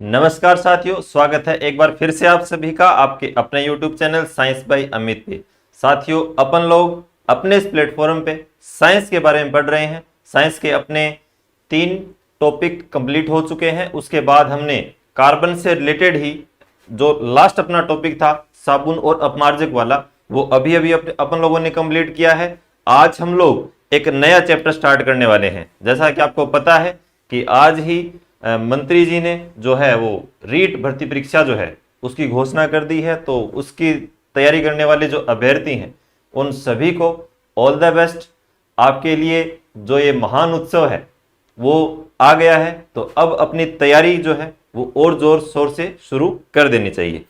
नमस्कार साथियों, स्वागत है एक बार फिर से आप सभी का आपके अपने YouTube channel science by Amit पे। साथियों, अपन लोग अपने इस प्लेटफॉर्म पे साइंस के बारे में पढ़ रहे हैं। साइंस के अपने 3 टॉपिक कंप्लीट हो चुके हैं। उसके बाद हमने कार्बन से रिलेटेड ही जो लास्ट अपना टॉपिक था साबुन और अपमार्जक वाला, वो अभी अभी अपन लोगों ने कंप्लीट किया है। आज हम लोग एक नया चैप्टर स्टार्ट करने वाले हैं। जैसा कि आपको पता है कि आज ही मंत्री जी ने जो है वो रीट भर्ती परीक्षा जो है उसकी घोषणा कर दी है। तो उसकी तैयारी करने वाले जो अभ्यर्थी हैं उन सभी को ऑल द बेस्ट। आपके लिए जो ये महान उत्सव है वो आ गया है, तो अब अपनी तैयारी जो है वो और जोर शोर से शुरू कर देनी चाहिए।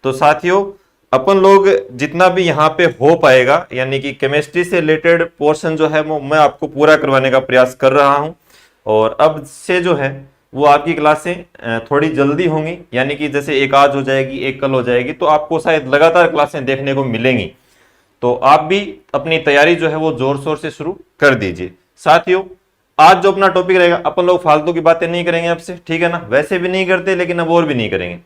तो साथियों, अपन लोग जितना भी यहाँ पे हो पाएगा, यानी कि केमिस्ट्री से रिलेटेड पोर्शन जो है वो मैं आपको पूरा करवाने का प्रयास कर रहा हूँ। और अब से जो है वो आपकी क्लासें थोड़ी जल्दी होंगी, यानी कि जैसे एक आज हो जाएगी एक कल हो जाएगी, तो आपको शायद लगातार क्लासें देखने को मिलेंगी। तो आप भी अपनी तैयारी जो है वो जोर शोर से शुरू कर दीजिए। साथियों, आज जो अपना टॉपिक रहेगा, अपन लोग फालतू की बातें नहीं करेंगे आपसे, ठीक है ना। वैसे भी नहीं करते, लेकिन अब और भी नहीं करेंगे।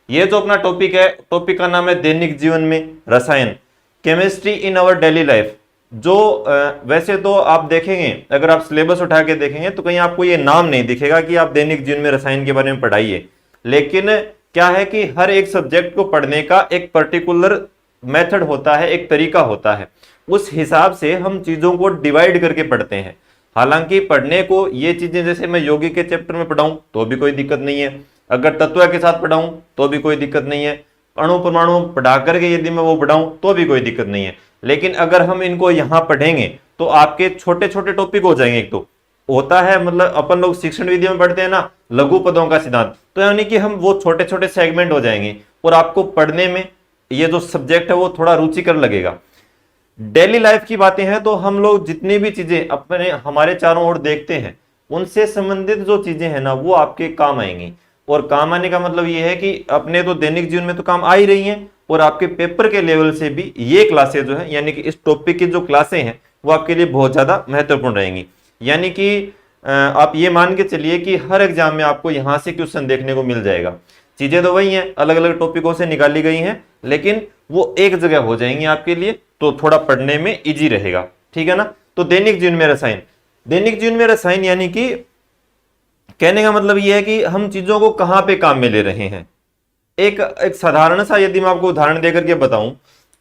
ये जो अपना टॉपिक है, टॉपिक का नाम है दैनिक जीवन में रसायन, chemistry in our daily life. जो वैसे तो आप देखेंगे, अगर आप सिलेबस उठा के देखेंगे तो कहीं आपको ये नाम नहीं दिखेगा कि आप दैनिक जीवन में रसायन के बारे में पढ़ाइए। लेकिन क्या है कि हर एक सब्जेक्ट को पढ़ने का एक पर्टिकुलर मेथड होता है, एक तरीका होता है। उस हिसाब से हम चीजों को डिवाइड करके पढ़ते हैं। हालांकि पढ़ने को ये चीजें, जैसे मैं यौगिक के चैप्टर में पढ़ाऊं तो भी कोई दिक्कत नहीं है, अगर तत्व के साथ पढ़ाऊं तो भी कोई दिक्कत नहीं है, अणु परमाणु पढ़ा करके यदि मैं वो पढ़ाऊं तो भी कोई दिक्कत नहीं है। लेकिन अगर हम इनको यहां पढ़ेंगे तो आपके छोटे छोटे टॉपिक हो जाएंगे। एक तो होता है, मतलब अपन लोग शिक्षण विधि में पढ़ते हैं ना, लघु पदों का सिद्धांत, तो यानी कि हम वो छोटे छोटे सेगमेंट हो जाएंगे और आपको पढ़ने में ये जो सब्जेक्ट है वो थोड़ा रुचिकर लगेगा। डेली लाइफ की बातें हैं तो हम लोग जितनी भी चीजें अपने हमारे चारों ओर देखते हैं, उनसे संबंधित जो चीजें हैं ना वो आपके काम आएंगी। और काम आने का मतलब ये है कि अपने तो दैनिक जीवन में तो काम आ ही रही हैं, और आपके पेपर के लेवल से भी ये क्लासें जो है, यानी कि इस टॉपिक की जो क्लासें हैं वो आपके लिए बहुत ज्यादा महत्वपूर्ण रहेंगी। यानी कि आप ये मान के चलिए कि हर एग्जाम में आपको यहां से क्वेश्चन देखने को मिल जाएगा। चीजें तो वही हैं, अलग अलग टॉपिकों से निकाली गई हैं, लेकिन वो एक जगह हो जाएंगी आपके लिए, तो थोड़ा पढ़ने में इजी रहेगा, ठीक है ना। तो दैनिक जीवन में रसायन, दैनिक जीवन में रसायन यानी कि कहने का मतलब यह है कि हम चीजों को कहां पे काम में ले रहे हैं। एक साधारण सा यदि मैं आपको उदाहरण देकर के बताऊं,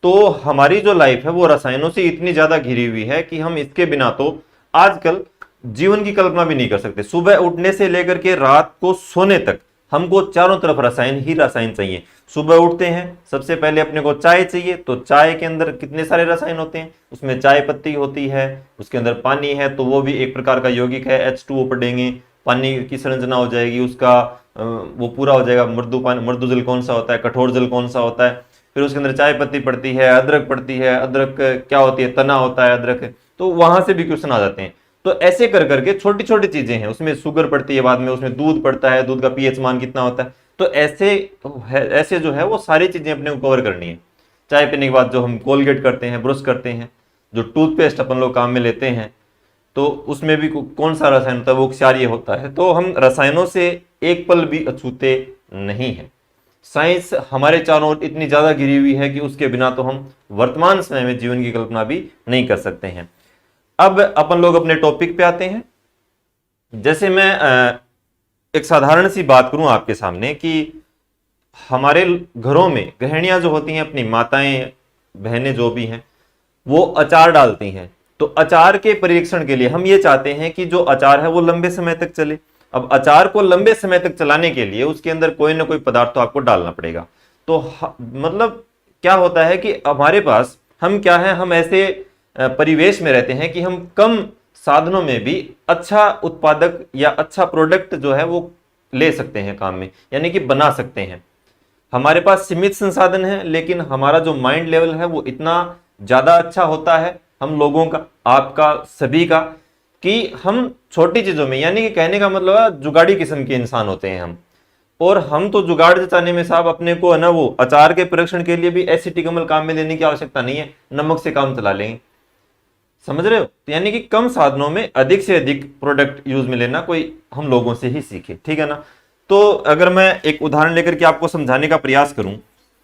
तो हमारी जो लाइफ है वो रसायनों से इतनी ज्यादा घिरी हुई है कि हम इसके बिना तो आजकल जीवन की कल्पना भी नहीं कर सकते। सुबह उठने से लेकर के रात को सोने तक हमको चारों तरफ रसायन ही रसायन चाहिए। सुबह उठते हैं, सबसे पहले अपने को चाय चाहिए, तो चाय के अंदर कितने सारे रसायन होते हैं, उसमें चाय पत्ती होती है, उसके अंदर पानी है, तो वो भी एक प्रकार का यौगिक है, H2O पढ़ेंगे, पानी की संरचना हो जाएगी, उसका वो पूरा हो जाएगा। मृदु पानी, मृदु जल कौन सा होता है, कठोर जल कौन सा होता है, फिर उसके अंदर चाय पत्ती पड़ती है, अदरक पड़ती है, अदरक क्या होती है, तना होता है अदरक, तो वहां से भी क्वेश्चन आ जाते हैं। तो ऐसे कर करके छोटी छोटी चीजें हैं, उसमें शुगर पड़ती है, बाद में उसमें दूध पड़ता है, दूध का पीएच मान कितना होता है, तो ऐसे जो है वो सारी चीजें अपने को कवर करनी है। चाय पीने के बाद जो हम कोलगेट करते हैं, ब्रश करते हैं, जो टूथपेस्ट अपन लोग काम में लेते हैं, तो उसमें भी कौन सा रसायन होता है, वो क्षारीय होता है। तो हम रसायनों से एक पल भी अछूते नहीं है। साइंस हमारे चारों ओर इतनी ज्यादा घिरी हुई है कि उसके बिना तो हम वर्तमान समय में जीवन की कल्पना भी नहीं कर सकते हैं। अब अपन लोग अपने टॉपिक पे आते हैं। जैसे मैं एक साधारण सी बात करूं आपके सामने कि हमारे घरों में गृहिणियां जो होती हैं, अपनी माताएं बहनें जो भी हैं, वो अचार डालती हैं। तो अचार के परीक्षण के लिए हम ये चाहते हैं कि जो अचार है वो लंबे समय तक चले। अब अचार को लंबे समय तक चलाने के लिए उसके अंदर कोई ना कोई पदार्थ तो आपको डालना पड़ेगा। तो मतलब क्या होता है कि हमारे पास हम क्या है, हम ऐसे परिवेश में रहते हैं कि हम कम साधनों में भी अच्छा उत्पादक या अच्छा प्रोडक्ट जो है वो ले सकते हैं काम में, यानी कि बना सकते हैं। हमारे पास सीमित संसाधन है, लेकिन हमारा जो माइंड लेवल है वो इतना ज्यादा अच्छा होता है, हम लोगों का, आपका, सभी का, कि हम छोटी चीजों में, यानी कि कहने का मतलब है जुगाड़ी किस्म के इंसान होते हैं हम। और हम तो जुगाड़ जचाने में साहब अपने को है ना, वो अचार के परीक्षण के लिए भी एसिटिकमल काम में लेने की आवश्यकता नहीं है, नमक से काम चला लेंगे। समझ रहे हो, तो यानी कि कम साधनों में अधिक से अधिक प्रोडक्ट यूज में लेना कोई हम लोगों से ही सीखे, ठीक है ना। तो अगर मैं एक उदाहरण लेकर के आपको समझाने का प्रयास करूं,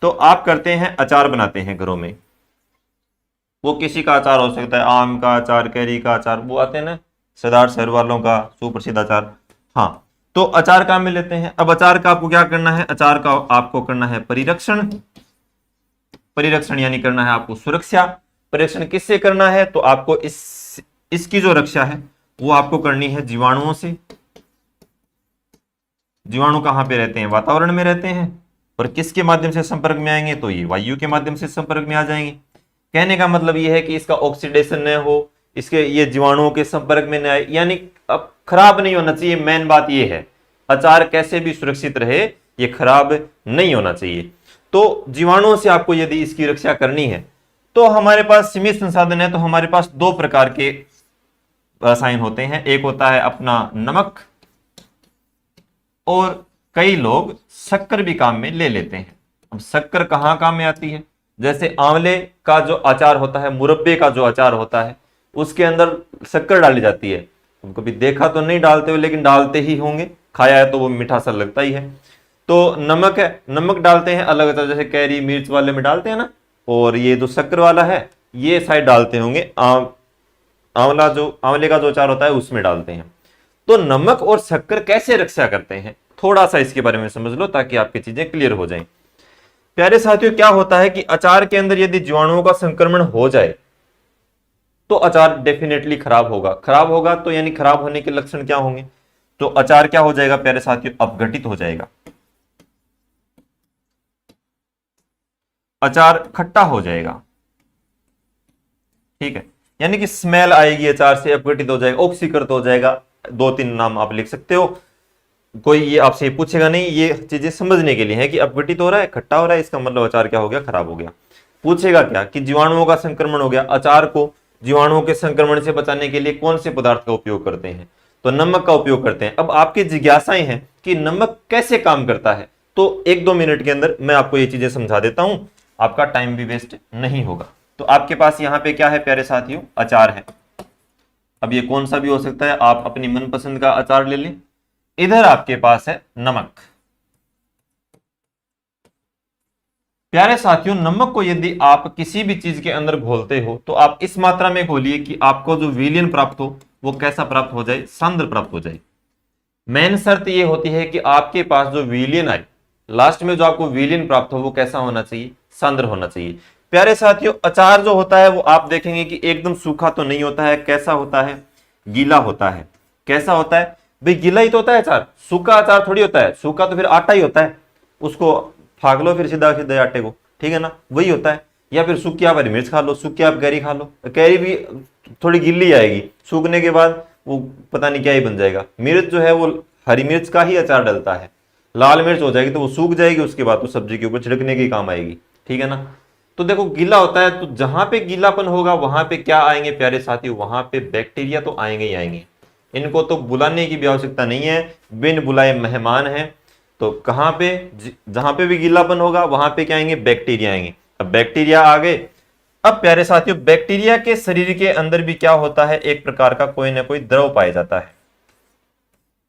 तो आप करते हैं अचार बनाते हैं घरों में, वो किसी का अचार हो सकता है, आम का अचार, कैरी का अचार, वो आते हैं ना सरदार शहर वालों का सुप्रसिद्ध अचार। हाँ, तो अचार काम में लेते हैं। अब अचार का आपको क्या करना है, अचार का आपको करना है परिरक्षण। परिरक्षण यानी करना है आपको सुरक्षा। परिरक्षण किससे करना है, तो आपको इसकी जो रक्षा है वो आपको करनी है जीवाणुओं से। जीवाणु कहां पे रहते हैं, वातावरण में रहते हैं, और किसके माध्यम से संपर्क में आएंगे, तो ये वायु के माध्यम से संपर्क में आ जाएंगे। कहने का मतलब ये है कि इसका ऑक्सीडेशन न हो, इसके ये जीवाणुओं के संपर्क में न आए, यानी अब खराब नहीं होना चाहिए। मेन बात ये है, अचार कैसे भी सुरक्षित रहे, ये खराब नहीं होना चाहिए। तो जीवाणुओं से आपको यदि इसकी रक्षा करनी है, तो हमारे पास सीमित संसाधन है, तो हमारे पास दो प्रकार के रसायन होते हैं। एक होता है अपना नमक, और कई लोग शक्कर भी काम में ले लेते हैं। अब शक्कर कहाँ काम में आती है, जैसे आंवले का जो अचार होता है, मुरब्बे का जो अचार होता है, उसके अंदर शक्कर डाली जाती है। तुम कभी देखा तो नहीं डालते हुए, लेकिन डालते ही होंगे, खाया है तो वो मीठा सा लगता ही है। तो नमक है, नमक डालते हैं अलग अलग, जैसे कैरी मिर्च वाले में डालते हैं ना, और ये जो शक्कर वाला है ये शायद डालते होंगे, आंवले का जो अचार होता है उसमें डालते हैं। तो नमक और शक्कर कैसे रक्षा करते हैं, थोड़ा सा इसके बारे में समझ लो ताकि आपकी चीजें क्लियर हो जाएं। प्यारे साथियों, क्या होता है कि अचार के अंदर यदि जीवाणुओं का संक्रमण हो जाए तो अचार डेफिनेटली खराब होगा। खराब होगा तो यानी खराब होने के लक्षण क्या होंगे, तो अचार क्या हो जाएगा प्यारे साथियों, अपघटित हो जाएगा। अचार खट्टा हो जाएगा, ठीक है, यानी कि स्मेल आएगी अचार से, अपघटित हो जाएगा, ऑक्सीकृत हो जाएगा। दो तीन नाम आप लिख सकते हो, कोई ये आपसे पूछेगा नहीं, ये चीजें समझने के लिए है कि अपघटित हो रहा है, खट्टा हो रहा है, इसका मतलब अचार क्या हो गया, खराब हो गया। पूछेगा क्या कि जीवाणुओं का संक्रमण हो गया। अचार को जीवाणुओं के संक्रमण से बचाने के लिए कौन से पदार्थ का उपयोग करते हैं, तो नमक का उपयोग करते हैं। अब आपकी जिज्ञासाएं हैं कि नमक कैसे काम करता है, तो एक दो मिनट के अंदर मैं आपको ये चीजें समझा देता हूं, आपका टाइम भी वेस्ट नहीं होगा। तो आपके पास यहाँ पे क्या है प्यारे साथियों, अचार है। अब ये कौन सा भी हो सकता है, आप अपनी मनपसंद का अचार ले लें। इधर आपके पास है नमक। प्यारे साथियों, नमक को यदि आप किसी भी चीज के अंदर घोलते हो तो आप इस मात्रा में घोलिए कि आपको जो विलयन प्राप्त हो वो कैसा प्राप्त हो जाए, सांद्र प्राप्त हो जाए। मेन शर्त ये होती है कि आपके पास जो विलयन आए, लास्ट में जो आपको विलयन प्राप्त हो वो कैसा होना चाहिए, सांद्र होना चाहिए। प्यारे साथियों, अचार जो होता है वो आप देखेंगे कि एकदम सूखा तो नहीं होता है, कैसा होता है, गीला होता है। कैसा होता है भाई, गीला ही तो होता है अचार, सूखा अचार थोड़ी होता है। सूखा तो फिर आटा ही होता है, उसको फाक लो फिर सीधा सीधे आटे को, ठीक है ना, वही होता है। या फिर सूखी आप हरी मिर्च खा लो, सूखी आप कैरी खा लो, कैरी भी थोड़ी गीली आएगी, सूखने के बाद वो पता नहीं क्या ही बन जाएगा। मिर्च जो है वो हरी मिर्च का ही अचार डलता है, लाल मिर्च हो जाएगी तो वो सूख जाएगी, उसके बाद तो सब्जी के ऊपर छिड़कने के काम आएगी, ठीक है ना। तो देखो गीला होता है, तो जहां पे गीलापन होगा वहां पे क्या आएंगे प्यारे साथी, वहां पे बैक्टीरिया तो आएंगे ही आएंगे। इनको तो बुलाने की भी आवश्यकता नहीं है, बिन बुलाए मेहमान हैं। तो कहां पे, जहां पे भी गीलापन होगा वहां पे क्या आएंगे, बैक्टीरिया आएंगे। अब बैक्टीरिया आ गए। अब प्यारे साथियों, बैक्टीरिया के शरीर के अंदर भी क्या होता है, एक प्रकार का कोई ना कोई द्रव पाया जाता है।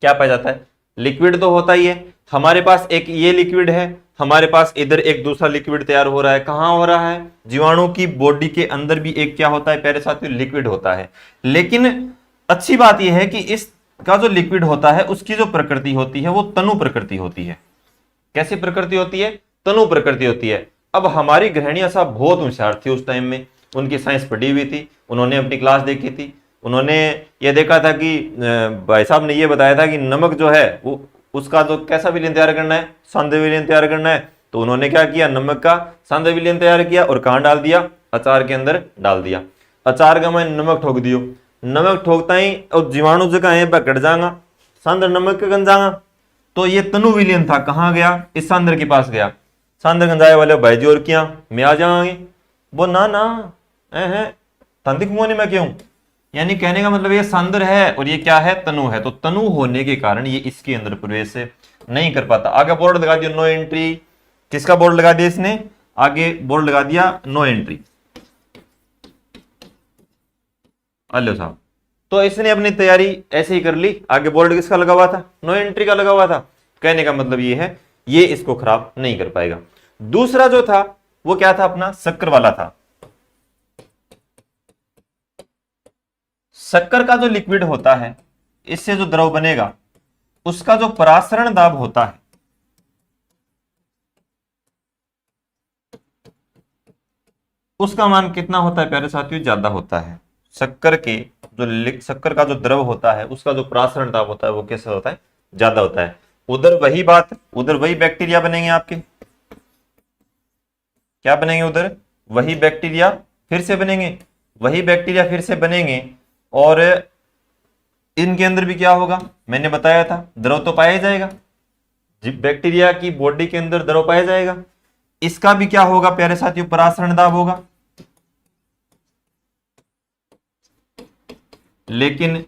क्या पाया जाता है, लिक्विड तो होता ही है। हमारे पास एक ये लिक्विड है, हमारे पास इधर एक दूसरा लिक्विड तैयार हो रहा है। कहां हो रहा है, जीवाणु की बॉडी के अंदर भी एक क्या होता है प्यारे साथियों, लिक्विड होता है। लेकिन अच्छी बात यह है कि इसका जो लिक्विड होता है उसकी जो प्रकृति होती है वो तनु प्रकृति होती है। कैसी प्रकृति होती है, तनु प्रकृति होती है। अब हमारी गृहिणियां साहब बहुत होशियार थी उस टाइम में, उनकी साइंस पढ़ी हुई थी, उन्होंने अपनी क्लास देखी थी, उन्होंने ये देखा था कि भाई साहब ने ये बताया था कि नमक जो है वो उसका जो कैसा विलयन तैयार करना है, सांद्र विलयन तैयार करना है। तो उन्होंने क्या किया, नमक का सांद्र विलयन तैयार किया और कहां डाल दिया, अचार के अंदर डाल दिया। अचार का मैंने नमक ठोक दियो, नमक ठोकता ही और जीवाणु जगह है कट जाएगा, सांद्र नमक के गन जाएगा। तो ये तनु विलयन था, कहां गया, इस सांद्र के पास गया। सांद्र गंजाए वाले भाई जी और किया मैं आ जाऊंगी, वो ना ना है तंदिक मुंह मैं क्यों, यानी कहने का मतलब ये सांद्र है और ये क्या है, तनु है। तो तनु होने के कारण ये इसके अंदर प्रवेश नहीं कर पाता। आगे बोर्ड लगा दिया नो एंट्री, किसका बोर्ड लगा दिया इसने, आगे बोर्ड लगा दिया नो एंट्री। हेलो साहब, तो इसने अपनी तैयारी ऐसे ही कर ली। आगे बोर्ड किसका लगा हुआ था, नो एंट्री का लगा हुआ था। कहने का मतलब ये है, ये इसको खराब नहीं कर पाएगा। दूसरा जो था वो क्या था, अपना शक्कर वाला था। शक्कर का जो लिक्विड होता है, इससे जो द्रव बनेगा, उसका जो परासरण दाब होता है, उसका मान कितना होता है प्यारे साथियों, ज्यादा होता है। शक्कर का जो द्रव होता है, उसका जो परासरण दाब होता है वो कैसा होता है, ज्यादा होता है। उधर वही बात, उधर वही बैक्टीरिया बनेंगे आपके, क्या बनेंगे उधर, वही बैक्टीरिया फिर से बनेंगे, वही बैक्टीरिया फिर से बनेंगे। और इनके अंदर भी क्या होगा, मैंने बताया था द्रव तो पाया जाएगा, जब बैक्टीरिया की बॉडी के अंदर द्रव पाया जाएगा। इसका भी क्या होगा प्यारे साथियों, परासरण दाब होगा। लेकिन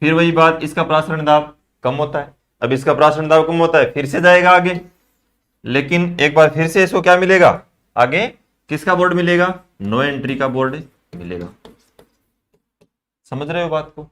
फिर वही बात, इसका परासरण दाब कम होता है। अब इसका परासरण दाब कम होता है, फिर से जाएगा आगे, लेकिन एक बार फिर से इसको क्या मिलेगा, आगे किसका बोर्ड मिलेगा, नो एंट्री का बोर्ड मिलेगा। समझ रहे हो बात को?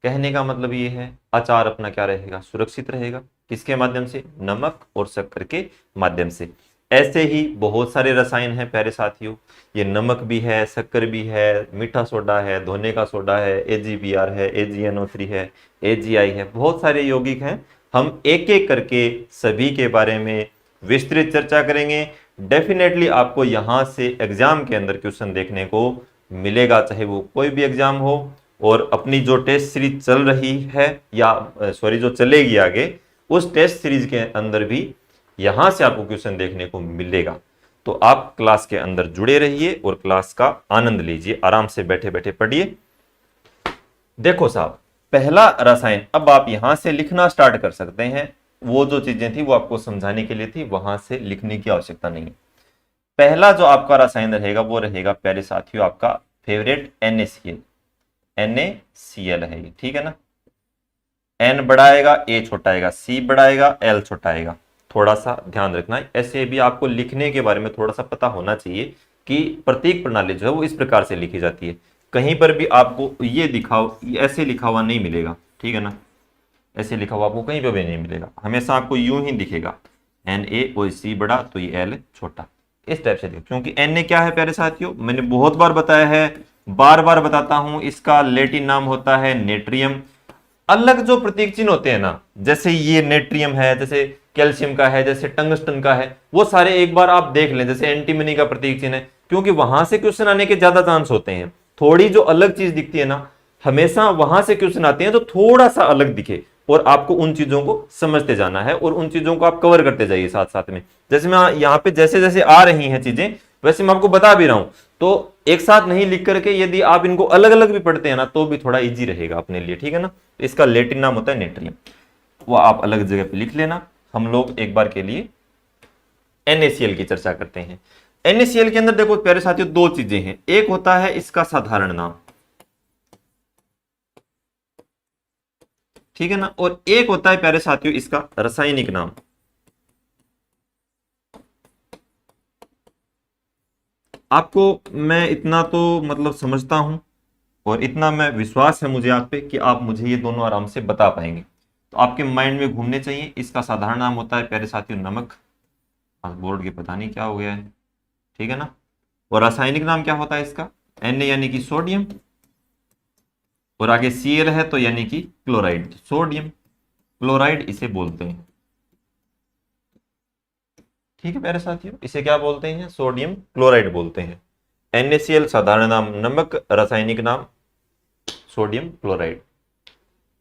कहने का मतलब ये है, अचार अपना क्या रहेगा, सुरक्षित रहेगा। किसके माध्यम से, नमक और शक्कर के माध्यम से। ऐसे ही बहुत सारे रसायन हैं प्यारे साथियों, ये नमक भी है, शक्कर भी है, मीठा सोडा है, धोने का सोडा है, AgBr है, AgNO3 है, AgI है, बहुत सारे यौगिक हैं। हम एक एक करके सभी के बारे में विस्तृत चर्चा करेंगे। डेफिनेटली आपको यहां से एग्जाम के अंदर क्वेश्चन देखने को मिलेगा, चाहे वो कोई भी एग्जाम हो। और अपनी जो टेस्ट सीरीज चल रही है, या सॉरी जो चलेगी आगे, उस टेस्ट सीरीज के अंदर भी यहां से आपको क्वेश्चन देखने को मिलेगा। तो आप क्लास के अंदर जुड़े रहिए और क्लास का आनंद लीजिए, आराम से बैठे बैठे पढ़िए। देखो साहब, पहला रसायन, अब आप यहां से लिखना स्टार्ट कर सकते हैं। वो जो चीजें थी वो आपको समझाने के लिए थी, वहां से लिखने की आवश्यकता नहीं है। पहला जो आपका रसायन रहेगा वो रहेगा प्यारे साथियों आपका फेवरेट NaCl। NaCl है ये, ठीक है ना। N बड़ा आएगा, A छोटा आएगा, C बड़ा आएगा, L छोटा आएगा। थोड़ा सा ध्यान रखना है, ऐसे भी आपको लिखने के बारे में थोड़ा सा पता होना चाहिए कि प्रतीक प्रणाली जो है वो इस प्रकार से लिखी जाती है। कहीं पर भी आपको ये दिखाओ, ऐसे लिखा हुआ नहीं मिलेगा, ठीक है ना। ऐसे लिखा हुआ आपको कहीं पर भी नहीं मिलेगा, हमेशा आपको यूं ही दिखेगा, Na और C बड़ा तो ये L छोटा, इस टाइप से देखो। क्योंकि Na क्या है प्यारे साथियों, मैंने बहुत बार बताया है, बार बार बताता हूं, इसका लैटिन नाम होता है नेट्रियम। अलग जो प्रतीक चिन्ह होते हैं ना, जैसे ये नेट्रियम है, जैसे कैल्शियम का है, जैसे टंगस्टन का है, वो सारे एक बार आप देख लें। जैसे एंटीमनी का प्रतीक चिन्ह है, क्योंकि वहां से क्वेश्चन आने के ज्यादा चांस होते हैं। थोड़ी जो अलग चीज दिखती है ना, हमेशा वहां से क्वेश्चन आते हैं जो थोड़ा सा अलग दिखे, और आपको उन चीजों को समझते जाना है और उन चीजों को आप कवर करते जाइए साथ साथ में। जैसे मैं यहाँ पे जैसे जैसे आ रही हैं चीजें, वैसे मैं आपको बता भी रहा हूं, तो एक साथ नहीं लिख करके यदि आप इनको अलग अलग भी पढ़ते हैं ना, तो भी थोड़ा इजी रहेगा अपने लिए, ठीक है ना। इसका लैटिन नाम होता है नेट्रियम, वो आप अलग जगह पे लिख लेना। हम लोग एक बार के लिए NaCl की चर्चा करते हैं। NaCl के अंदर देखो प्यारे साथियों, दो चीजें हैं। एक होता है इसका साधारण नाम, ठीक है ना, और एक होता है प्यारे साथियों इसका रासायनिक नाम। आपको मैं इतना तो मतलब समझता हूं, और इतना मैं विश्वास है मुझे आप पे कि आप मुझे ये दोनों आराम से बता पाएंगे, तो आपके माइंड में घूमने चाहिए। इसका साधारण नाम होता है प्यारे साथियों नमक, बोर्ड के पता नहीं क्या हो गया है, ठीक है ना। और रासायनिक नाम क्या होता है इसका, Na यानी कि सोडियम, और आगे Cl है तो यानी कि क्लोराइड, सोडियम क्लोराइड इसे बोलते हैं, ठीक है प्यारे साथियों। इसे क्या बोलते हैं, सोडियम क्लोराइड बोलते हैं। NaCl साधारण नाम नमक, रासायनिक नाम सोडियम क्लोराइड।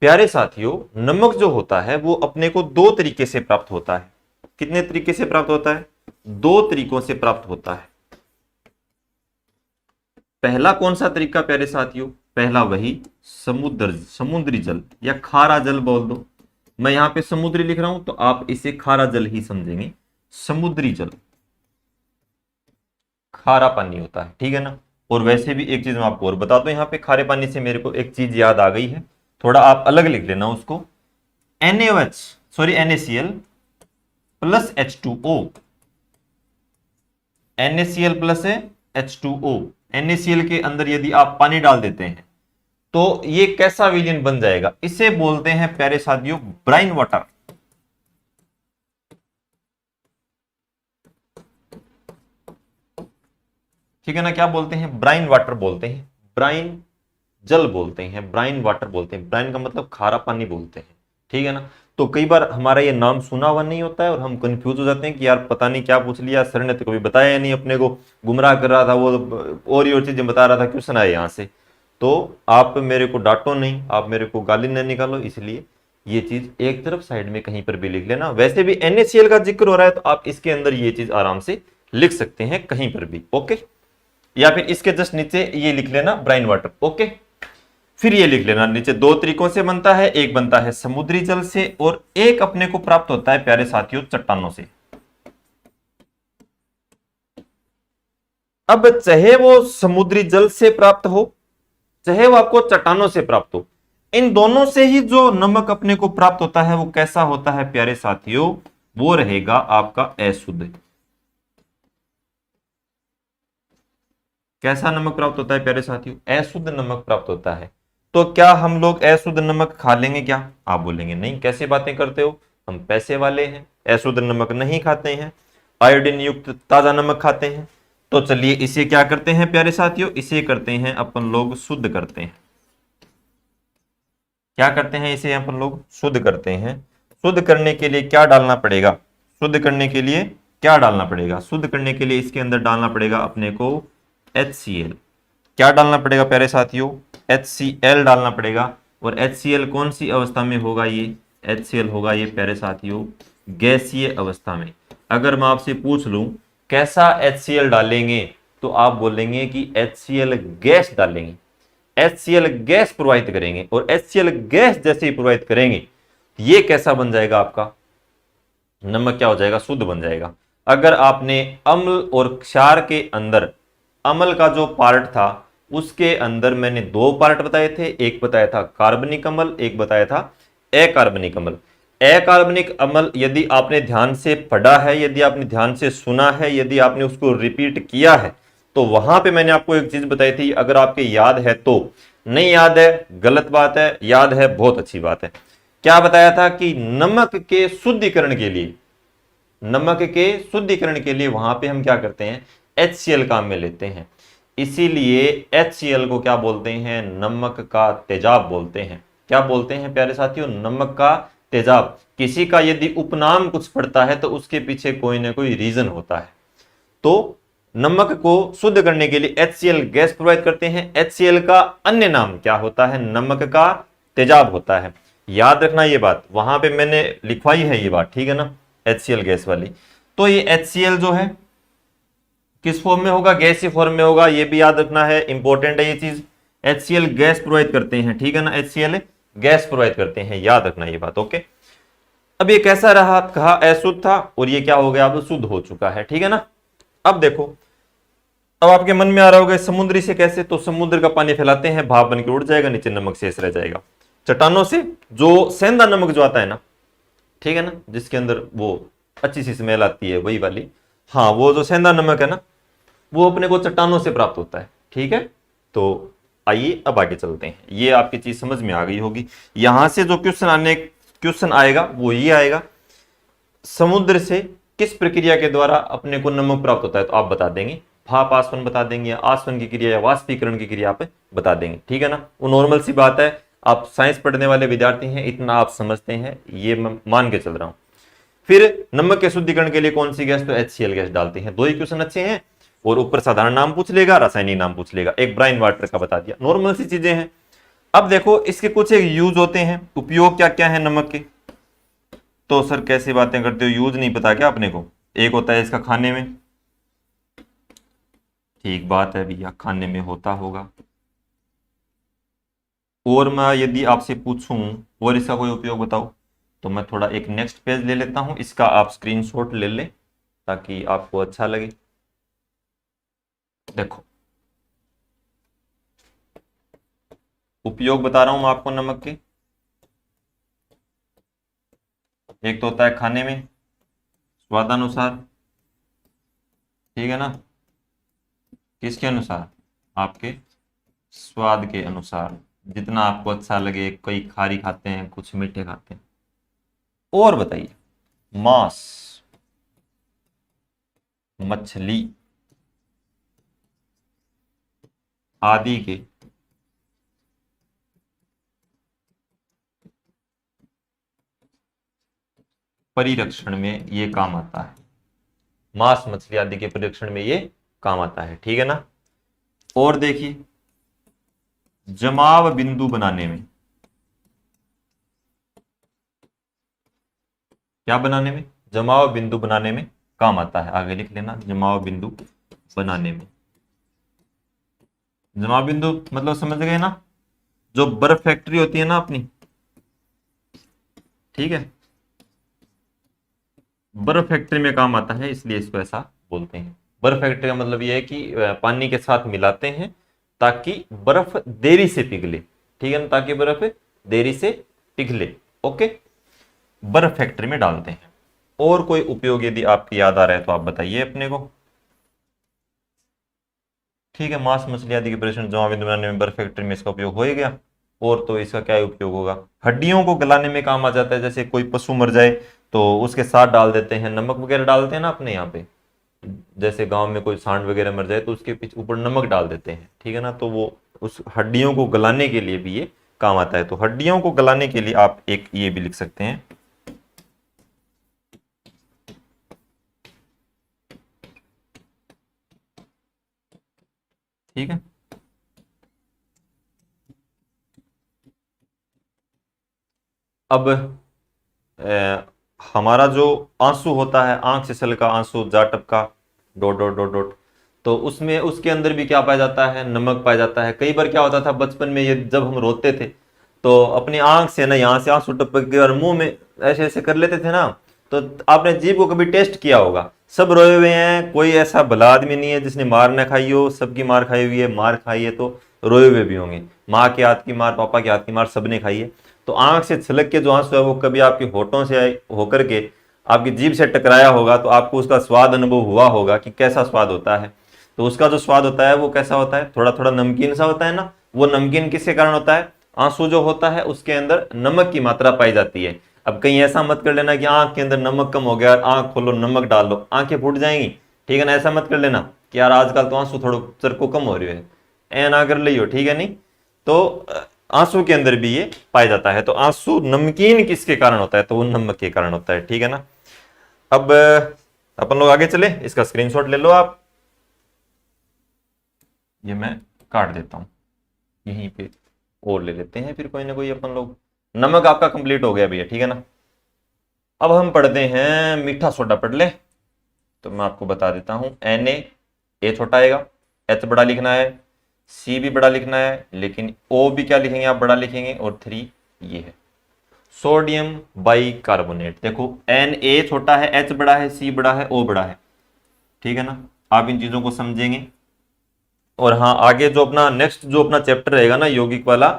प्यारे साथियों, नमक जो होता है वो अपने को दो तरीके से प्राप्त होता है। कितने तरीके से प्राप्त होता है, दो तरीकों से प्राप्त होता है। पहला कौन सा तरीका प्यारे साथियों, पहला वही समुद्री जल या खारा जल बोल दो। मैं यहां पे समुद्री लिख रहा हूं तो आप इसे खारा जल ही समझेंगे। समुद्री जल खारा पानी होता है, ठीक है ना। और वैसे भी एक चीज मैं आपको और बता दूं, यहाँ पे खारे पानी से मेरे को एक चीज याद आ गई है, थोड़ा आप अलग लिख लेना उसको। NaCl plus H2O, NaCl plus H2O। NaCl के अंदर यदि आप पानी डाल देते हैं तो ये कैसा विलयन बन जाएगा, इसे बोलते हैं प्यारे साथियों ब्राइन वाटर। ठीक है ना। क्या बोलते हैं? ब्राइन वाटर बोलते हैं, ब्राइन जल बोलते हैं, ब्राइन वाटर बोलते हैं। ब्राइन का मतलब खारा पानी बोलते हैं, ठीक है ना। तो कई बार हमारा ये नाम सुना हुआ नहीं होता है और हम कंफ्यूज हो जाते हैं कि यार पता नहीं क्या पूछ लिया, सर ने तो कभी बताया नहीं, अपने को गुमराह कर रहा था वो, और ही और चीजें बता रहा था, क्वेश्चन आए यहाँ से। तो आप मेरे को डांटो नहीं, आप मेरे को गाली न निकालो, इसलिए ये चीज एक तरफ साइड में कहीं पर भी लिख लेना। वैसे भी NaCl का जिक्र हो रहा है तो आप इसके अंदर ये चीज आराम से लिख सकते हैं कहीं पर भी, ओके। या फिर इसके जस्ट नीचे ये लिख लेना ब्राइन वाटर, ओके। फिर ये लिख लेना नीचे, दो तरीकों से बनता है, एक बनता है समुद्री जल से और एक अपने को प्राप्त होता है प्यारे साथियों चट्टानों से। अब चाहे वो समुद्री जल से प्राप्त हो, चाहे वो आपको चट्टानों से प्राप्त हो, इन दोनों से ही जो नमक अपने को प्राप्त होता है वो कैसा होता है प्यारे साथियों? वो रहेगा आपका अशुद्ध। कैसा नमक प्राप्त होता है प्यारे साथियों? अशुद्ध नमक प्राप्त होता है। तो क्या हम लोग अशुद्ध नमक खा लेंगे क्या? आप बोलेंगे नहीं, कैसे बातें करते हो, हम पैसे वाले हैं, अशुद्ध नमक नहीं खाते हैं, आयोडीन युक्त ताजा नमक खाते हैं। तो चलिए इसे क्या करते हैं प्यारे साथियों, इसे करते हैं अपन लोग शुद्ध करते हैं। क्या करते हैं? इसे अपन लोग शुद्ध करते हैं। शुद्ध करने के लिए क्या डालना पड़ेगा? शुद्ध करने के लिए क्या डालना पड़ेगा? शुद्ध करने के लिए इसके अंदर डालना पड़ेगा अपने को HCl। क्या डालना पड़ेगा प्यारे साथियों? HCl डालना पड़ेगा। और HCl कौन सी अवस्था में होगा? ये HCl होगा ये प्यारे साथियों गैसीय अवस्था में। अगर मैं आपसे पूछ लूं कैसा HCl डालेंगे, तो आप बोलेंगे कि HCl गैस डालेंगे, HCl गैस प्रोवाइड करेंगे। और HCl गैस जैसे ही प्रोवाइड करेंगे, ये कैसा बन जाएगा आपका नमक? क्या हो जाएगा? शुद्ध बन जाएगा। अगर आपने अम्ल और क्षार के अंदर, अम्ल का जो पार्ट था उसके अंदर मैंने दो पार्ट बताए थे, एक बताया था कार्बनिक अम्ल, एक बताया था अकार्बनिक अम्ल। अकार्बनिक अम्ल यदि आपने ध्यान से पढ़ा है, यदि आपने ध्यान से सुना है, यदि आपने उसको रिपीट किया है, तो वहां पे मैंने आपको एक चीज बताई थी, अगर आपके याद है तो, नहीं याद है गलत बात है, याद है बहुत अच्छी बात है। क्या बताया था कि नमक के शुद्धिकरण के लिए, नमक के शुद्धिकरण के लिए वहां पे हम क्या करते हैं? HCl काम में लेते हैं। इसीलिए HCl को क्या बोलते हैं? नमक का तेजाब बोलते हैं। क्या बोलते हैं प्यारे साथियों? नमक का तेजाब। किसी का यदि उपनाम कुछ पड़ता है तो उसके पीछे कोई ना कोई रीजन होता है। तो नमक को शुद्ध करने के लिए HCl गैस प्रोवाइड करते हैं। HCl का अन्य नाम क्या होता है? नमक का तेजाब होता है। याद रखना ये बात, वहां पे मैंने लिखवाई है ये बात, ठीक है ना, HCl गैस वाली। तो ये HCl जो है किस फॉर्म में होगा? गैसीय फॉर्म में होगा, ये भी याद रखना है, इंपॉर्टेंट है ये चीज। HCl गैस प्रोवाइड करते हैं, ठीक है ना, HCl गैस प्रोवाइड करते हैं, याद रखना ये बात, ओके। अब ये कैसा रहा? कहा अशुद्ध था और ये क्या हो गया? अब शुद्ध हो चुका है, ठीक है ना। अब देखो, अब आपके मन में आ रहा होगा समुद्री से कैसे? तो समुद्र का पानी फैलाते हैं, भाप बन के उड़ जाएगा, नीचे नमक शेष रह जाएगा। चट्टानों से जो सेंधा नमक जो आता है ना, ठीक है ना, जिसके अंदर वो अच्छी सी स्मेल आती है, वही वाली, हाँ, वो जो सेंधा नमक है ना, वो अपने को चट्टानों से प्राप्त होता है, ठीक है। तो आइए अब आगे चलते हैं, ये आपकी चीज समझ में आ गई होगी। यहां से जो क्वेश्चन आएगा वो ये आएगा, समुद्र से किस प्रक्रिया के द्वारा अपने को नमक प्राप्त होता है? तो आप बता देंगे भाप आसवन बता देंगे, या आसवन की क्रिया या वाष्पीकरण की क्रिया आप बता देंगे, ठीक है ना। वो नॉर्मल सी बात है, आप साइंस पढ़ने वाले विद्यार्थी हैं, इतना आप समझते हैं, ये मैं मान के चल रहा हूं। फिर नमक के शुद्धिकरण के लिए कौन सी गैस? तो HCl गैस डालते हैं। दो ही क्वेश्चन अच्छे हैं, और ऊपर साधारण नाम पूछ लेगा, रासायनिक नाम पूछ लेगा, एक ब्राइन वाटर का बता दिया, नॉर्मल सी चीजें हैं। अब देखो इसके कुछ एक यूज होते हैं, उपयोग क्या क्या है नमक के? तो सर कैसे बातें करते हो, यूज नहीं पता क्या अपने को? एक होता है इसका खाने में, ठीक बात है भैया, खाने में होता होगा। और मैं यदि आपसे पूछूं और इसका कोई उपयोग बताओ, तो मैं थोड़ा एक नेक्स्ट पेज ले लेता हूं, इसका आप स्क्रीनशॉट ले लें ताकि आपको अच्छा लगे। देखो उपयोग बता रहा हूं मैं आपको नमक के। एक तो होता है खाने में स्वादानुसार, ठीक है ना, किसके अनुसार? आपके स्वाद के अनुसार, जितना आपको अच्छा लगे, कोई खारी खाते हैं, कुछ मीठे खाते हैं। और बताइए, मांस, मछली, आदि के परिरक्षण में ये काम आता है, मांस मछली आदि के परिरक्षण में ये काम आता है, ठीक है ना। और देखिए जमाव बिंदु बनाने में, क्या बनाने में, जमाव बिंदु बनाने में काम आता है। आगे लिख लेना, जमाव बिंदु बनाने में। जमाव बिंदु मतलब समझ गए ना, जो बर्फ फैक्ट्री होती है ना अपनी, ठीक है, बर्फ फैक्ट्री में काम आता है, इसलिए इसको ऐसा बोलते हैं। बर्फ फैक्ट्री का मतलब यह है कि पानी के साथ मिलाते हैं ताकि बर्फ देरी से पिघले, ठीक है ना, ताकि बर्फ देरी से पिघले, ओके, बर्फ फैक्ट्री में डालते हैं। और कोई उपयोग यदि आपकी याद आ रहा है तो आप बताइए अपने को, ठीक है। मांस मछली आदि के परीक्षण जमाव बिंदु बनाने में बर्फ फैक्ट्री में इसका उपयोग हो ही गया। और तो इसका क्या उपयोग होगा, हड्डियों को गलाने में काम आ जाता है। जैसे कोई पशु मर जाए तो उसके साथ डाल देते हैं, नमक वगैरह डालते हैं ना अपने यहाँ पे, जैसे गांव में कोई सांड वगैरह मर जाए तो उसके पीछे ऊपर नमक डाल देते हैं, ठीक है ना, तो वो उस हड्डियों को गलाने के लिए भी ये काम आता है। तो हड्डियों को गलाने के लिए आप एक ये भी लिख सकते हैं, ठीक है। अब हमारा जो आंसू होता है, आंख से छलका आंसू, जा टपका, डॉट डॉट डॉट डॉट, तो उसमें उसके अंदर भी क्या पाया जाता है, नमक पाया जाता है। कई बार क्या होता था बचपन में, ये जब हम रोते थे तो अपनी आंख से ना यहाँ से आंसू टपक के और मुंह में ऐसे ऐसे कर लेते थे ना, तो आपने जीभ को कभी टेस्ट किया होगा। सब रोए हुए हैं, कोई ऐसा भला आदमी नहीं है जिसने मार ना खाई हो, सबकी मार खाई हुई है, मार खाई है तो रोए हुए भी होंगे। माँ के हाथ की मार, पापा के हाथ की मार सबने खाई है। तो आंख से छलक के जो आंसू है वो कभी आपके होठों से होकर के आपकी जीभ से टकराया होगा, तो आपको उसका स्वाद अनुभव हुआ होगा कि कैसा स्वाद होता है। तो उसका जो स्वाद होता है वो कैसा होता है, थोड़ा थोड़ा नमकीन सा होता है ना। वो नमकीन किसके कारण होता है, आंसू जो होता है उसके अंदर नमक की मात्रा पाई जाती है। अब कहीं ऐसा मत कर लेना कि आंख के अंदर नमक कम हो गया, आंख खोलो नमक डाल लो, आंखें फूट जाएंगी, ठीक है ना। ऐसा मत कर लेना कि यार आजकल तो आंसू थोड़ा चरको कम हो रही है, ऐ ना कर लियो, ठीक है। नहीं तो आंसू के अंदर भी ये पाया जाता है। तो आंसू नमकीन किसके कारण होता है, तो वो नमक के कारण होता है, ठीक है ना। अब अपन लोग आगे चले, इसका स्क्रीनशॉट ले लो आप, ये मैं काट देता हूं यहीं पे, और ले लेते हैं फिर कोई ना कोई अपन लोग। नमक आपका कंप्लीट हो गया भैया, ठीक है ना। अब हम पढ़ते हैं मीठा सोडा, पढ़ ले। तो मैं आपको बता देता हूं, ए छोटा आएगा, एच बड़ा लिखना है, सी भी बड़ा लिखना है, लेकिन ओ भी क्या लिखेंगे आप, बड़ा लिखेंगे, और 3 ये है सोडियम बाइकार्बोनेट। देखो Na छोटा है, H बड़ा है, C बड़ा है, O बड़ा है, ठीक है ना। आप इन चीजों को समझेंगे। और हाँ, आगे जो अपना नेक्स्ट जो अपना चैप्टर रहेगा ना, यौगिक वाला,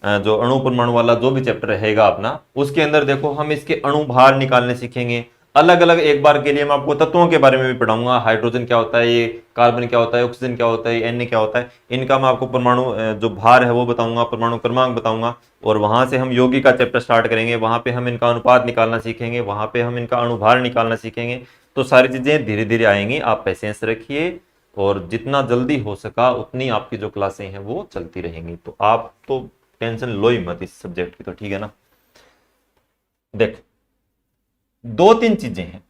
जो अणु परमाणु वाला जो भी चैप्टर रहेगा अपना, उसके अंदर देखो हम इसके अणु भार निकालने सीखेंगे अलग अलग। एक बार के लिए मैं आपको तत्वों के बारे में भी पढ़ाऊंगा, हाइड्रोजन क्या होता है, ये कार्बन क्या होता है, ऑक्सीजन क्या होता है, Na क्या होता है, इनका मैं आपको परमाणु जो भार है वो बताऊंगा, परमाणु क्रमांक बताऊंगा। और वहां से हम यौगिक का चैप्टर स्टार्ट करेंगे, वहां पे हम इनका अनुपात निकालना सीखेंगे, वहां पे हम इनका अणुभार निकालना सीखेंगे। तो सारी चीजें धीरे धीरे आएंगी, आप पेशेंस रखिए, और जितना जल्दी हो सका उतनी आपकी जो क्लासें हैं वो चलती रहेंगी। तो आप तो टेंशन लो ही मत इस सब्जेक्ट की, तो ठीक है ना। देख, 2-3 चीजें हैं,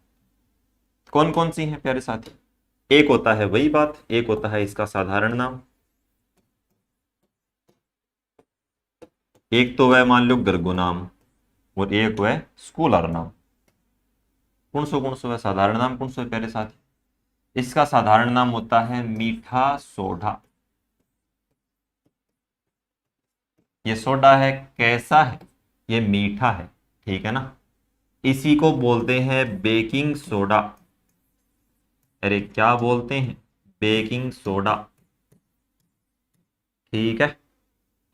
कौन कौन सी हैं प्यारे साथी। एक होता है वही बात, एक होता है इसका साधारण नाम, एक तो वह मान लो गर्गो नाम, और एक वह स्कूलर नाम। कौन सो है साधारण नाम, कौन सो है प्यारे साथी। इसका साधारण नाम होता है मीठा सोडा। ये सोडा है, कैसा है, ये मीठा है, ठीक है ना। इसी को बोलते हैं बेकिंग सोडा। अरे क्या बोलते हैं, बेकिंग सोडा, ठीक है,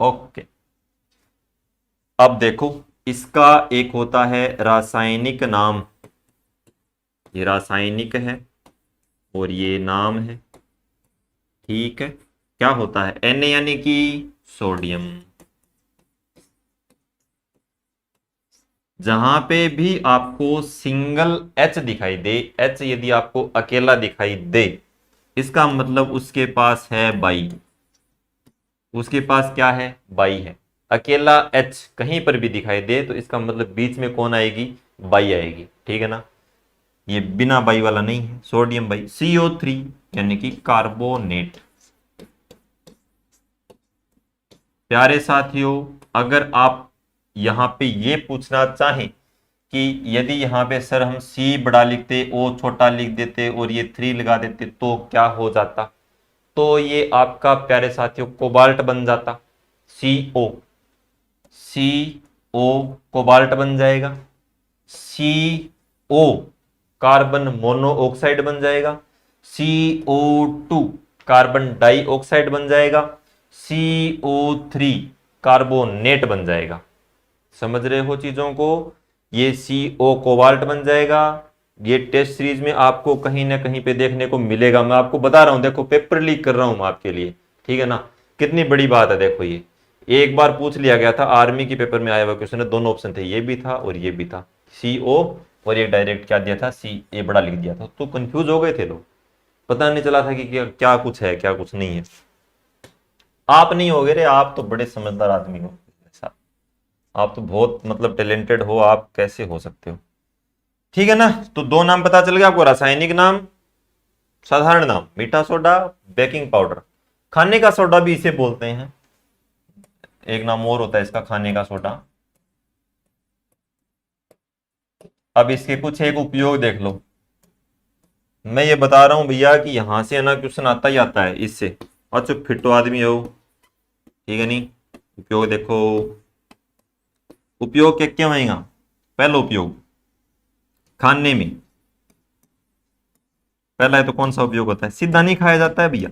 ओके। अब देखो, इसका एक होता है रासायनिक नाम, ये रासायनिक है और ये नाम है, ठीक है। क्या होता है, Na यानी कि सोडियम। जहां पे भी आपको सिंगल H दिखाई दे, H यदि आपको अकेला दिखाई दे, इसका मतलब उसके पास है बाई। उसके पास क्या है, बाई है। अकेला H कहीं पर भी दिखाई दे तो इसका मतलब बीच में कौन आएगी, बाई आएगी, ठीक है ना। ये बिना बाई वाला नहीं है, सोडियम बाई। CO3 यानी कि कार्बोनेट। प्यारे साथियों, अगर आप यहां पे ये पूछना चाहें कि यदि यहां पे सर हम C बड़ा लिखते, O छोटा लिख देते और ये 3 लगा देते तो क्या हो जाता, तो ये आपका प्यारे साथियों कोबाल्ट बन जाता। CO, CO कोबाल्ट बन जाएगा। CO कार्बन मोनोऑक्साइड बन जाएगा। CO2 कार्बन डाइऑक्साइड बन जाएगा। CO3 कार्बोनेट बन जाएगा। समझ रहे हो चीजों को। ये CO कोबाल्ट बन जाएगा। ये टेस्ट सीरीज में आपको कहीं ना कहीं पे देखने को मिलेगा। मैं आपको बता रहा हूं, देखो पेपर लीक कर रहा हूं मैं आपके लिए, ठीक है ना। कितनी बड़ी बात है, देखो ये एक बार पूछ लिया गया था आर्मी के पेपर में आया हुआ क्वेश्चन है, दोनों ऑप्शन थे, ये भी था और ये भी था, CO और ये डायरेक्ट क्या दिया था, CA बड़ा लिख दिया था, तो कंफ्यूज हो गए थे लोग, पता नहीं चला था कि क्या कुछ है क्या कुछ नहीं है। आप नहीं होगे रे, आप तो बड़े समझदार आदमी हो, आप तो बहुत मतलब टैलेंटेड हो, आप कैसे हो सकते हो। ठीक है ना। तो दो नाम पता चल गया आपको, रासायनिक नाम, साधारण नाम, मीठा सोडा, बेकिंग पाउडर। खाने का सोडा भी इसे बोलते हैं, एक नाम और होता है इसका, खाने का सोडा। अब इसके कुछ एक उपयोग देख लो। मैं ये बता रहा हूं भैया कि यहां से ना क्वेश्चन आता ही आता है इससे। अच्छा फिर तो आदमी हो, ठीक है नहीं। उपयोग देखो, उपयोग क्या क्या होएगा। पहला उपयोग खाने में, पहला है तो कौन सा उपयोग होता है, सीधा नहीं खाया जाता है भैया,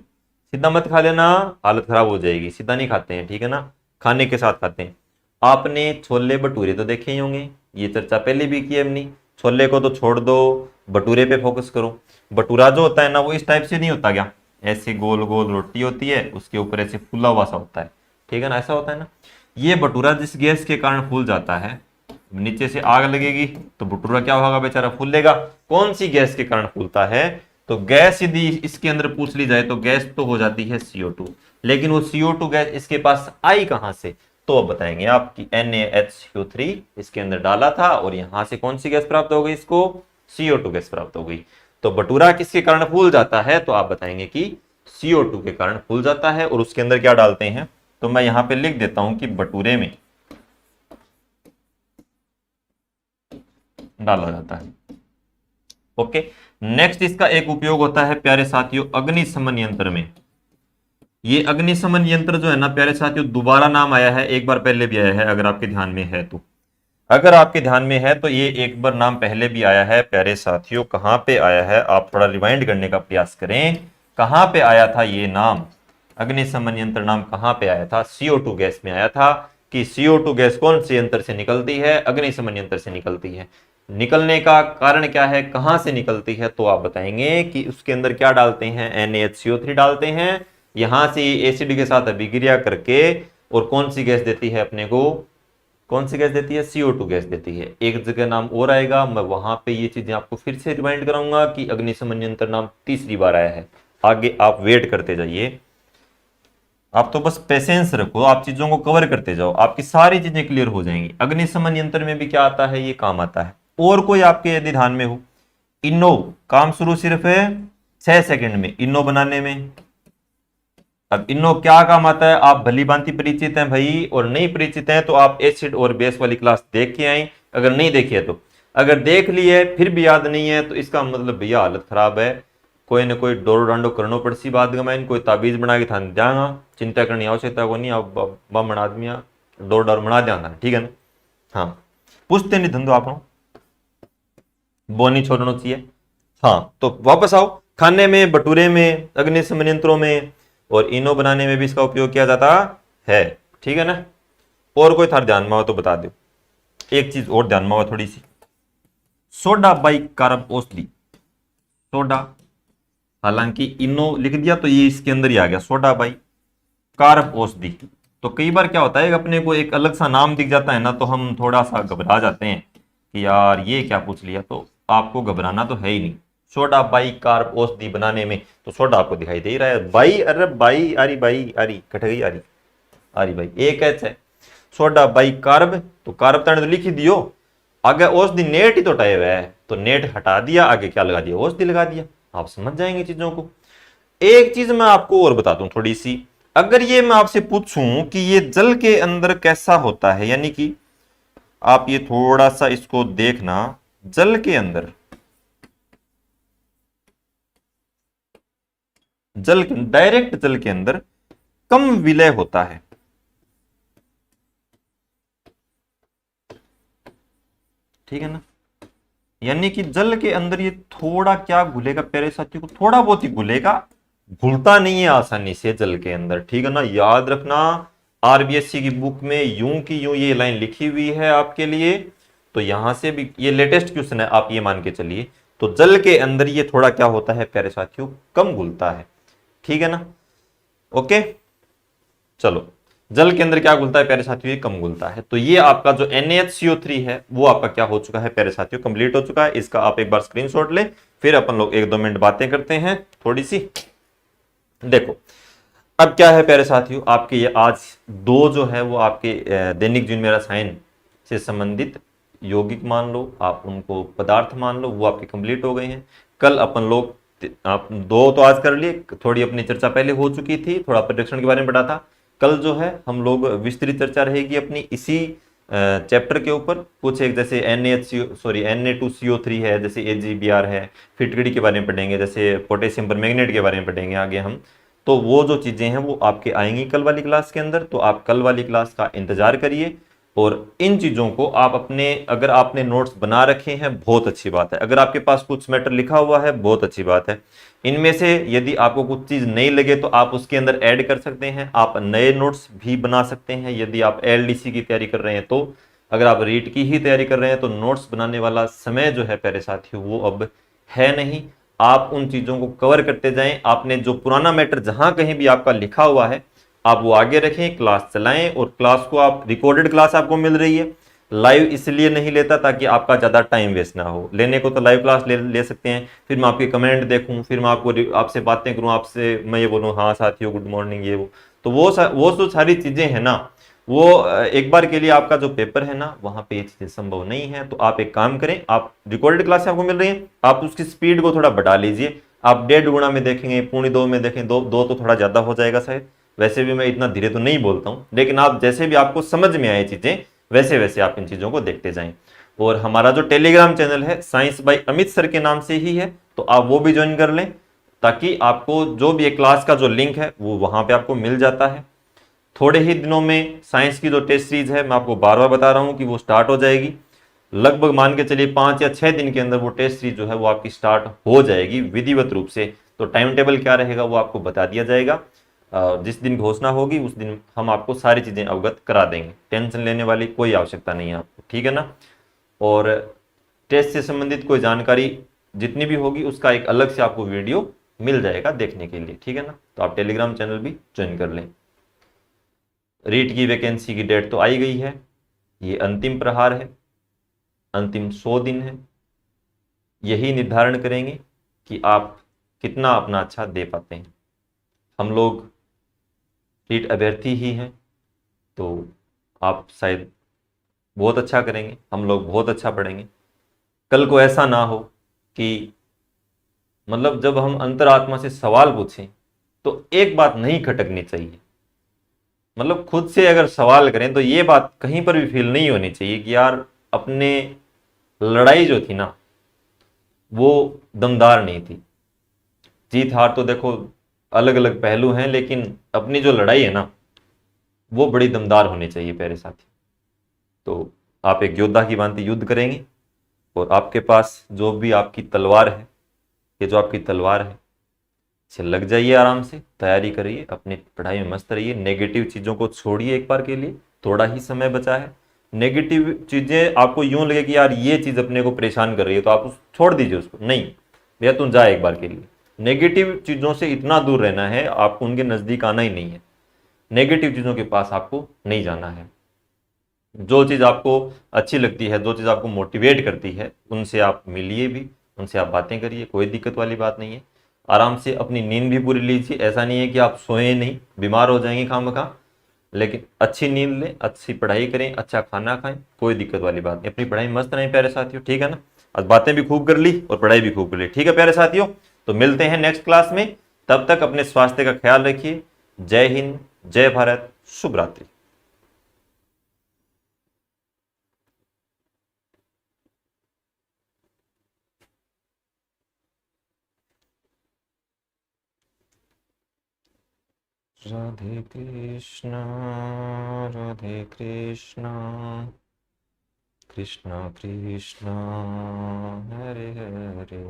सीधा मत खा लेना, हालत खराब हो जाएगी, सीधा नहीं खाते हैं, ठीक है ना, खाने के साथ खाते हैं। आपने छोले भटूरे तो देखे ही होंगे, ये चर्चा पहले भी की है हमने। छोले को तो छोड़ दो, भटूरे पे फोकस करो। भटूरा जो होता है ना वो इस टाइप से नहीं होता क्या, ऐसे गोल गोल रोटी होती है, उसके ऊपर ऐसे फूला हुआ सा होता है, ठीक है ना, ऐसा होता है ना। ये भटूरा जिस गैस के कारण फूल जाता है, नीचे से आग लगेगी तो भटूरा क्या होगा बेचारा, फूलेगा। कौन सी गैस के कारण फूलता है, तो गैस यदि इसके अंदर पूछ ली जाए तो गैस तो हो जाती है CO2, लेकिन वो CO2 गैस इसके पास आई कहां से, तो अब बताएंगे आप कि NaHCO3 इसके अंदर डाला था और यहां से कौन सी गैस प्राप्त हो गई, इसको CO2 गैस प्राप्त हो गई। तो भटूरा किसके कारण फूल जाता है, तो आप बताएंगे कि CO2 के कारण फूल जाता है। और उसके अंदर क्या डालते हैं, तो मैं यहां पे लिख देता हूं कि भटूरे में डाला जाता है। ओके, नेक्स्ट इसका एक उपयोग होता है प्यारे साथियों अग्निशमन यंत्र में। ये अग्निशमन यंत्र जो है ना प्यारे साथियों, दोबारा नाम आया है, एक बार पहले भी आया है, अगर आपके ध्यान में है तो। अगर आपके ध्यान में है तो ये एक बार नाम पहले भी आया है प्यारे साथियों। कहां पे आया है, आप थोड़ा रिवाइंड करने का प्रयास करें, कहां पे आया था ये नाम, अग्निशमन यंत्र नाम कहां पे आया था, CO2 गैस में आया था। कि CO2 गैस कौन से यंत्र से निकलती है, अग्निशमन यंत्र से निकलती है। निकलने का कारण क्या है, कहां से निकलती है, तो आप बताएंगे कि उसके अंदर क्या डालते हैं, NaHCO3 डालते हैं। यहां से एसिड के साथ अभिक्रिया करके और कौन सी गैस देती है अपने को, कौन सी गैस देती है, CO2 गैस देती है। एक जगह नाम और आएगा, मैं वहां पे ये चीजें आपको फिर से रिमाइंड कराऊंगा कि अग्निशमन यंत्र नाम तीसरी बार आया है। आगे आप वेट करते जाइए, आप तो बस पेशेंस रखो, आप चीजों को कवर करते जाओ, आपकी सारी चीजें क्लियर हो जाएंगी। अग्निशमन यंत्र में भी क्या आता है, ये काम आता है। और कोई आपके यदि ध्यान में हो, इनो, काम शुरू सिर्फ है 6 सेकंड में इनो बनाने में। अब इनो क्या काम आता है, आप भली भांति परिचित हैं भाई, और नहीं परिचित हैं तो आप एसिड और बेस वाली क्लास देख के आए, अगर नहीं देखी है तो। अगर देख ली है फिर भी याद नहीं है तो इसका मतलब भैया हालत खराब है, कोई ना कोई डोरो डांडो करनो पड़सी बात गमाइन, कोई ताबीज बना के थान जाना, चिंता करनी आवश्यकता को नहीं, आप बमण आदमी डोर डर बना देना, ठीक है ना। हाँ, पूछते नहीं धंधो आप बोनी छोड़ना चाहिए। हाँ, तो वापस आओ, खाने में, भटूरे में, अग्निशमन यंत्रों में और इनो बनाने में भी इसका उपयोग किया जाता है, ठीक है ना। और कोई थार ध्यान में हो तो बता दो। एक चीज और ध्यान में हो थोड़ी सी, सोडा बाई कार्ब औषधि, सोडा, हालांकि इनो लिख दिया तो ये इसके अंदर ही आ गया, सोडा बाई कार्ब औषधि। तो कई बार क्या होता है, अपने को एक अलग सा नाम दिख जाता है ना तो हम थोड़ा सा घबरा जाते हैं कि यार ये क्या पूछ लिया, तो आपको घबराना तो है ही नहीं। सोडा बाई कार्ब औषधि बनाने में तो सोडा आपको दिखाई दे रहा है, बाई, अरे बाई आरी, बाई आरी कट गई आरी, अरे भाई एक एच है, सोडा बाई कार्ब, तो कार्ब तो लिख ही दियो, आगे औषधि नेट ही तो टाइप है, तो नेट हटा दिया, आगे क्या लगा दिया, औषधि लगा दिया। आप समझ जाएंगे चीजों को। एक चीज मैं आपको और बता दूं थोड़ी सी, अगर ये मैं आपसे पूछूं कि ये जल के अंदर कैसा होता है, यानी कि आप ये थोड़ा सा इसको देखना, जल के अंदर, जल के डायरेक्ट जल के अंदर कम विलय होता है। ठीक है ना, यानी कि जल के अंदर ये थोड़ा क्या घुलेगा प्यारे साथियों को, थोड़ा बहुत ही घुलेगा, घुलता नहीं है आसानी से जल के अंदर। ठीक है ना, याद रखना, आरबीएससी की बुक में यूं की यूं ये लाइन लिखी हुई है आपके लिए, तो यहां से भी ये लेटेस्ट क्वेश्चन है, आप ये मान के चलिए। तो जल के अंदर ये थोड़ा क्या होता है प्यारे साथियों, कम घुलता है। ठीक है ना, ओके। चलो, जल के अंदर क्या घुलता है प्यारे साथियों, ये कम घुलता है। तो ये आपका जो NaHCO3 है वो आपका क्या हो चुका है प्यारे साथियों, कंप्लीट हो चुका है। इसका आप एक बार स्क्रीनशॉट ले, फिर अपन लोग 1-2 मिनट बातें करते हैं थोड़ी सी। देखो अब क्या है प्यारे साथियों, आपके ये आज दो जो है वो आपके दैनिक जीवन में रसायन से संबंधित यौगिक मान लो, आप उनको पदार्थ मान लो, वो आपके कंप्लीट हो गए हैं। कल अपन लोग आप दो तो आज कर लिए, थोड़ी अपनी चर्चा पहले हो चुकी थी, थोड़ा परीक्षण के बारे में पढ़ा था। कल जो है हम लोग विस्तृत चर्चा रहेगी अपनी इसी चैप्टर के ऊपर। कुछ एक जैसे Na2CO3 है, जैसे AgBr है, फिटकड़ी के बारे में पढ़ेंगे, जैसे पोटेशियम परमैंगनेट के बारे में पढ़ेंगे आगे हम। तो वो जो चीजें हैं वो आपके आएंगी कल वाली क्लास के अंदर, तो आप कल वाली क्लास का इंतजार करिए। और इन चीजों को आप अपने, अगर आपने नोट्स बना रखे हैं बहुत अच्छी बात है, अगर आपके पास कुछ मैटर लिखा हुआ है बहुत अच्छी बात है। इनमें से यदि आपको कुछ चीज नहीं लगे तो आप उसके अंदर ऐड कर सकते हैं, आप नए नोट्स भी बना सकते हैं। यदि आप LDC की तैयारी कर रहे हैं, तो अगर आप रीट की ही तैयारी कर रहे हैं तो नोट्स बनाने वाला समय जो है प्यारे साथियों वो अब है नहीं। आप उन चीजों को कवर करते जाएं, आपने जो पुराना मैटर जहां कहीं भी आपका लिखा हुआ है आप वो आगे रखें, क्लास चलाएं। और क्लास को आप, रिकॉर्डेड क्लास आपको मिल रही है, लाइव इसलिए नहीं लेता ताकि आपका ज्यादा टाइम वेस्ट ना हो। लेने को तो लाइव क्लास ले सकते हैं, फिर मैं आपके कमेंट देखूं, फिर मैं आपको आपसे बातें करूं, आपसे मैं ये बोलूं हाँ साथियों गुड मॉर्निंग ये तो वो जो सारी चीजें हैं ना, वो एक बार के लिए आपका जो पेपर है ना वहां पे ये चीजें संभव नहीं है। तो आप एक काम करें, आप रिकॉर्डेड क्लास आपको मिल रही है, आप उसकी स्पीड को थोड़ा बढ़ा लीजिए। आप 1.5 गुना में देखेंगे, 2.25 में देखें, दो तो थोड़ा ज्यादा हो जाएगा शायद। वैसे भी मैं इतना धीरे तो नहीं बोलता हूं, लेकिन आप जैसे भी आपको समझ में आए चीजें वैसे वैसे आप इन चीजों को देखते जाएं। और हमारा जो टेलीग्राम चैनल है साइंस बाय अमित सर के नाम से ही है, तो आप वो भी ज्वाइन कर लें, ताकि आपको जो भी एक क्लास का जो लिंक है वो वहां पे आपको मिल जाता है। थोड़े ही दिनों में साइंस की जो टेस्ट सीरीज है, मैं आपको बार बार बता रहा हूं कि वो स्टार्ट हो जाएगी। लगभग मान के चलिए 5 या 6 दिन के अंदर वो टेस्ट सीरीज जो है वो आपकी स्टार्ट हो जाएगी विधिवत रूप से। तो टाइम टेबल क्या रहेगा वो आपको बता दिया जाएगा, जिस दिन घोषणा होगी उस दिन हम आपको सारी चीजें अवगत करा देंगे। टेंशन लेने वाली कोई आवश्यकता नहीं है आपको, ठीक है ना। और टेस्ट से संबंधित कोई जानकारी जितनी भी होगी उसका एक अलग से आपको वीडियो मिल जाएगा देखने के लिए, ठीक है ना। तो आप टेलीग्राम चैनल भी ज्वाइन कर लें। रीट की वैकेंसी की डेट तो आई गई है, ये अंतिम प्रहार है, अंतिम 100 दिन है, यही निर्धारण करेंगे कि आप कितना अपना अच्छा दे पाते हैं। हम लोग रीट अभ्यर्थी ही हैं, तो आप शायद बहुत अच्छा करेंगे, हम लोग बहुत अच्छा पढ़ेंगे। कल को ऐसा ना हो कि मतलब जब हम अंतरात्मा से सवाल पूछें तो एक बात नहीं खटकनी चाहिए, मतलब खुद से अगर सवाल करें तो ये बात कहीं पर भी फील नहीं होनी चाहिए कि यार अपने लड़ाई जो थी ना वो दमदार नहीं थी। जीत हार तो देखो अलग अलग पहलू हैं, लेकिन अपनी जो लड़ाई है ना वो बड़ी दमदार होनी चाहिए प्यारे साथी। तो आप एक योद्धा की भांति युद्ध करेंगे, और आपके पास जो भी आपकी तलवार है, ये जो आपकी तलवार है इसे लग जाइए, आराम से तैयारी करिए, अपनी पढ़ाई में मस्त रहिए, नेगेटिव चीज़ों को छोड़िए। एक बार के लिए थोड़ा ही समय बचा है, नेगेटिव चीज़ें आपको यूं लगे कि यार ये चीज़ अपने को परेशान कर रही है तो आप छोड़ दीजिए उसको, नहीं भैया तुम जा एक बार के लिए। नेगेटिव चीज़ों से इतना दूर रहना है, आपको उनके नज़दीक आना ही नहीं है, नेगेटिव चीज़ों के पास आपको नहीं जाना है। जो चीज़ आपको अच्छी लगती है, जो चीज़ आपको मोटिवेट करती है, उनसे आप मिलिए भी, उनसे आप बातें करिए, कोई दिक्कत वाली बात नहीं है। आराम से अपनी नींद भी पूरी लीजिए, ऐसा नहीं है कि आप सोए नहीं, बीमार हो जाएंगे खामखा। लेकिन अच्छी नींद लें, अच्छी पढ़ाई करें, अच्छा खाना खाएं, कोई दिक्कत वाली बात नहीं, अपनी पढ़ाई में मस्त रहें प्यारे साथियों, ठीक है ना। आज बातें भी खूब कर ली और पढ़ाई भी खूब कर ली, ठीक है प्यारे साथियों। तो मिलते हैं नेक्स्ट क्लास में, तब तक अपने स्वास्थ्य का ख्याल रखिए। जय हिंद, जय भारत, शुभ रात्रि। राधे कृष्णा, राधे कृष्णा, कृष्णा कृष्णा, हरे हरे।